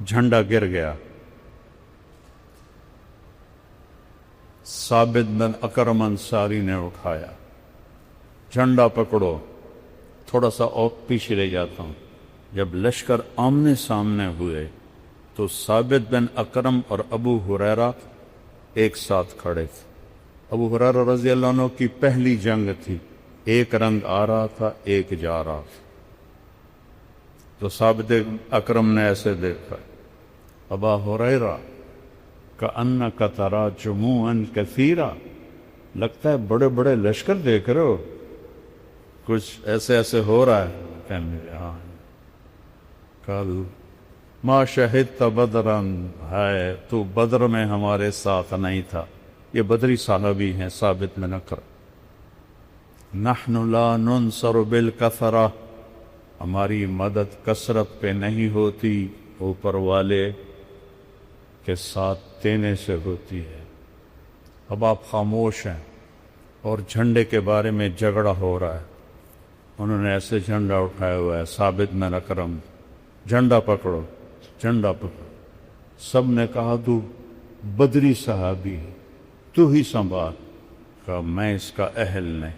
جھنڈا گر گیا. ثابت بن اکرم انصاری نے اٹھایا. جھنڈا پکڑو. تھوڑا سا اور پیچھے لے جاتا ہوں. جب لشکر آمنے سامنے ہوئے تو ثابت بن اکرم اور ابو ہریرہ ایک ساتھ کھڑے تھے. ابو ہریرہ رضی اللہ عنہ کی پہلی جنگ تھی. ایک رنگ آ رہا تھا، ایک جا رہا تھا. تو ثابت اکرم نے ایسے دیکھا، ابا ہریرہ کأنک تری جموعا کثیرا، لگتا ہے بڑے بڑے لشکر دیکھ رہے ہو، کچھ ایسے ایسے ہو رہا ہے. کہنے لگے ہاں. قالوا ما شہدت بدرا، ہے تو بدر میں ہمارے ساتھ نہیں تھا. یہ بدری صحابی ہیں ثابت بن اکرم. نحن لا ننصر بالکثرہ، ہماری مدد کثرت پہ نہیں ہوتی، اوپر والے کے ساتھ دینے سے ہوتی ہے. اب آپ خاموش ہیں اور جھنڈے کے بارے میں جھگڑا ہو رہا ہے. انہوں نے ایسے جھنڈا اٹھایا ہوا ہے. ثابت بن اکرم، جھنڈا پکڑو، جھنڈا پکڑو. سب نے کہا تو بدری صحابی ہے، تو ہی سنبھال. کہا میں اس کا اہل نہیں.